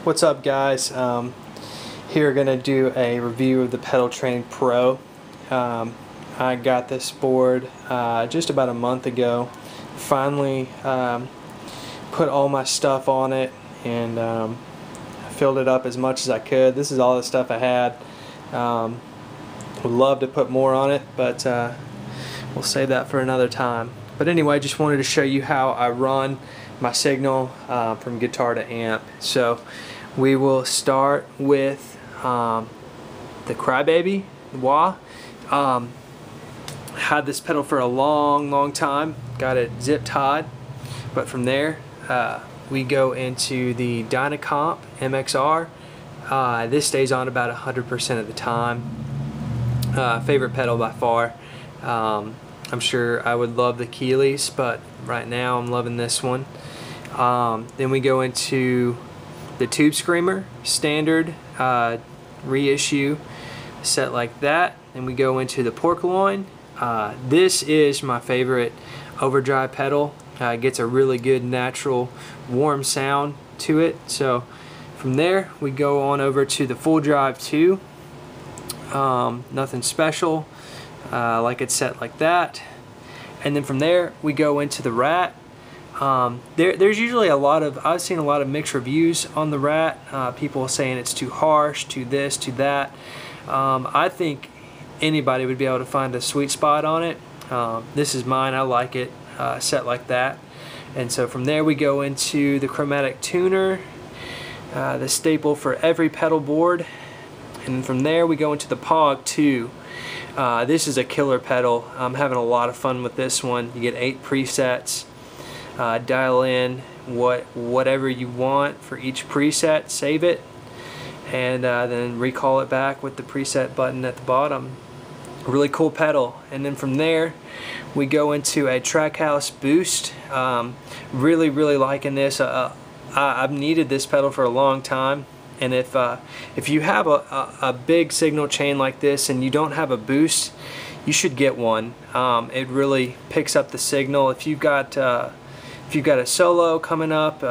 What's up, guys? Here we're gonna do a review of the Pedaltrain Pro. I got this board just about a month ago. Finally put all my stuff on it and filled it up as much as I could. This is all the stuff I had. Would love to put more on it, but we'll save that for another time. But anyway, just wanted to show you how I run my signal from guitar to amp. So we will start with the Crybaby, the wah. Had this pedal for a long time, got it zip tied, but from there we go into the Dynacomp MXR. This stays on about 100% of the time. Favorite pedal by far. I'm sure I would love the Keeleys, but right now I'm loving this one. Then we go into the Tube Screamer, standard, reissue, set like that. Then we go into the Porcaloin. This is my favorite overdrive pedal. It gets a really good natural warm sound to it. So from there we go on over to the Full Drive 2. Nothing special, like it's set like that. And then from there we go into the Rat. There's usually I've seen a lot of mixed reviews on the Rat. People saying it's too harsh, too this, too that. I think anybody would be able to find a sweet spot on it. This is mine. I like it set like that. And so from there we go into the Chromatic Tuner, the staple for every pedal board. And from there we go into the Pog 2. This is a killer pedal. I'm having a lot of fun with this one. You get 8 presets. Dial in whatever you want for each preset, save it, and then recall it back with the preset button at the bottom. Really cool pedal. And then from there we go into a Trackhouse Boost. Really liking this. I've needed this pedal for a long time, and if you have a big signal chain like this and you don't have a boost, you should get one. It really picks up the signal. If you've got a solo coming up,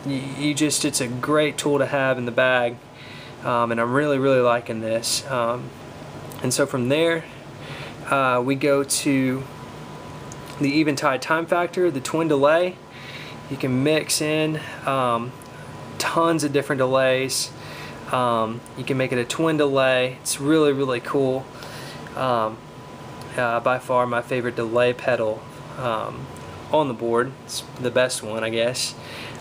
it's a great tool to have in the bag, and I'm really liking this. And so from there we go to the Eventide Time Factor, the twin delay. You can mix in tons of different delays. You can make it a twin delay. It's really cool. By far my favorite delay pedal on the board. It's the best one, I guess.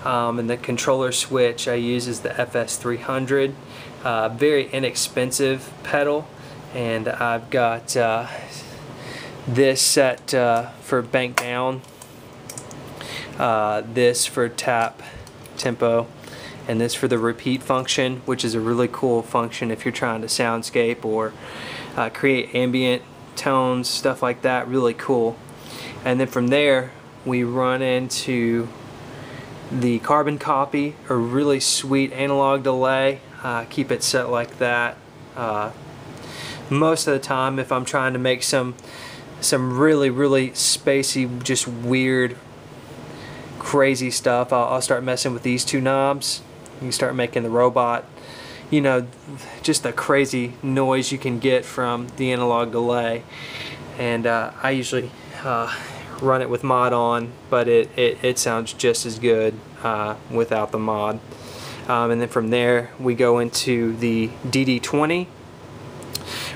And the controller switch I use is the FS300. Very inexpensive pedal, and I've got this set for bank down, this for tap tempo, and this for the repeat function, which is a really cool function if you're trying to soundscape or create ambient tones, stuff like that. Really cool. And then from there we run into the Carbon Copy, a really sweet analog delay. Keep it set like that. Most of the time, if I'm trying to make some really spacey, just weird, crazy stuff, I'll start messing with these two knobs. You can start making the robot, you know, just the crazy noise you can get from the analog delay. And I usually run it with mod on, but it sounds just as good without the mod. And then from there we go into the DD20.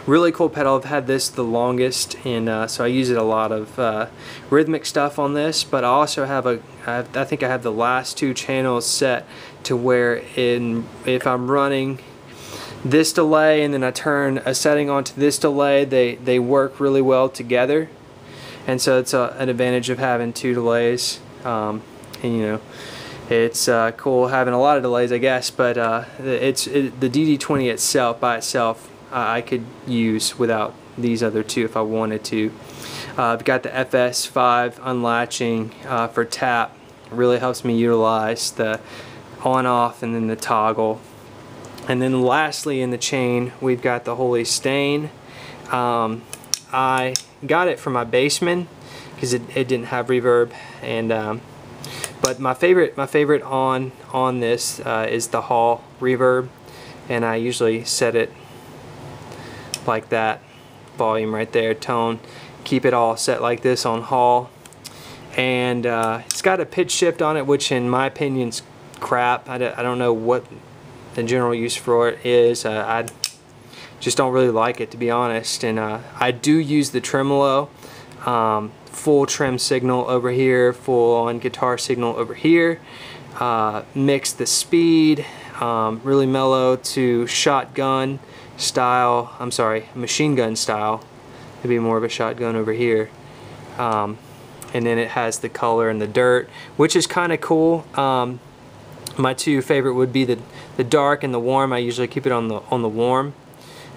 Really cool pedal. I've had this the longest, and so I use it a lot of rhythmic stuff on this, but I also have I think I have the last 2 channels set to where if I'm running this delay and then I turn a setting onto this delay, they work really well together. And so it's an advantage of having 2 delays. And you know, it's cool having a lot of delays, I guess, but the DD20 itself, by itself, I could use without these other 2 if I wanted to. I've got the FS5 unlatching for tap. It really helps me utilize the on-off and then the toggle. And then lastly in the chain we've got the Holy Stain. I got it from my Bassman because it didn't have reverb, and But my favorite on this is the Hall reverb, and I usually set it like that, volume right there, tone, keep it all set like this on Hall. And it's got a pitch shift on it, which in my opinion's crap. I don't know what the general use for it is. I just don't really like it, to be honest. And I do use the tremolo, full trim signal over here, full on guitar signal over here. Mix the speed, really mellow to shotgun style, I'm sorry, machine gun style. It'd be more of a shotgun over here. And then it has the color and the dirt, which is kind of cool. My two favorite would be the dark and the warm. I usually keep it on the warm.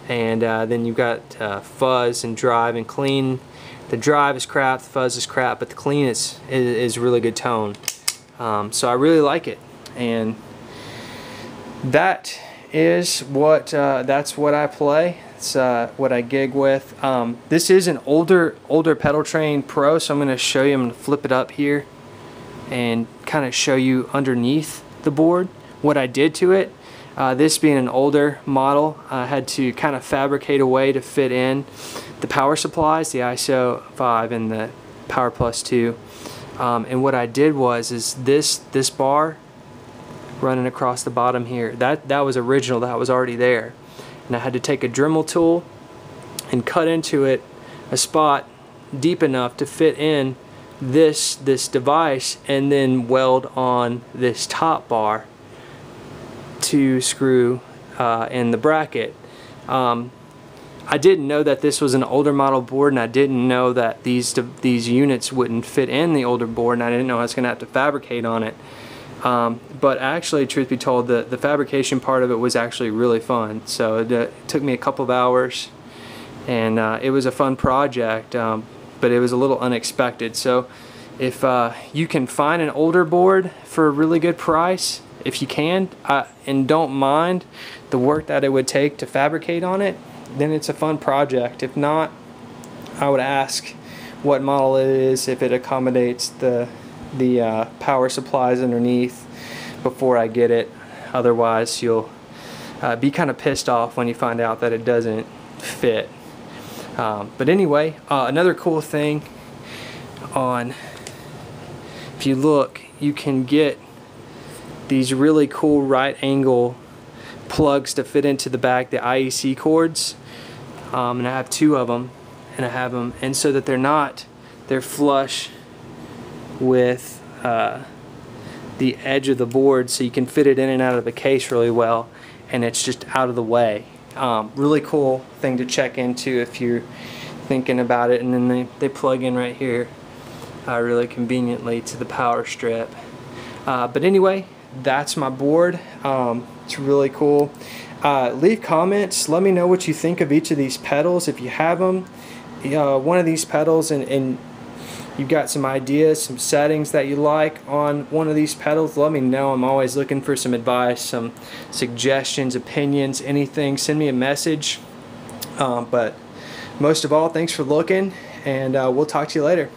And then you've got fuzz and drive and clean. The drive is crap, the fuzz is crap, but the clean is really good tone. So I really like it, and that is what that's what I play. It's what I gig with. This is an older Pedaltrain Pro, so I'm going to show you. I'm going to flip it up here and kind of show you underneath the board what I did to it. This being an older model, I had to kind of fabricate a way to fit in the power supplies, the ISO 5 and the Power Plus 2. And what I did was this bar running across the bottom here, that was original, that was already there. And I had to take a Dremel tool and cut into it a spot deep enough to fit in this device, and then weld on this top bar to screw in the bracket. I didn't know that this was an older model board, and I didn't know that these units wouldn't fit in the older board, and I didn't know I was going to have to fabricate on it. But actually, truth be told, the fabrication part of it was actually really fun. So it took me a couple of hours, and it was a fun project, but it was a little unexpected. So if you can find an older board for a really good price, if you can, and don't mind the work that it would take to fabricate on it, then it's a fun project. If not, I would ask what model it is, if it accommodates the power supplies underneath before I get it. Otherwise, you'll be kind of pissed off when you find out that it doesn't fit. But anyway, another cool thing if you look, you can get these really cool right angle plugs to fit into the back, the IEC cords, and I have two of them, and I have them, and so that they're flush with the edge of the board, so you can fit it in and out of the case really well, and it's just out of the way. Really cool thing to check into if you're thinking about it. And then they plug in right here really conveniently to the power strip. But anyway, that's my board. It's really cool. Leave comments, let me know what you think of each of these pedals. If you have them, one of these pedals, and you've got some ideas, some settings that you like on one of these pedals, let me know. I'm always looking for some advice, some suggestions, opinions, anything. Send me a message. But most of all, thanks for looking, and we'll talk to you later.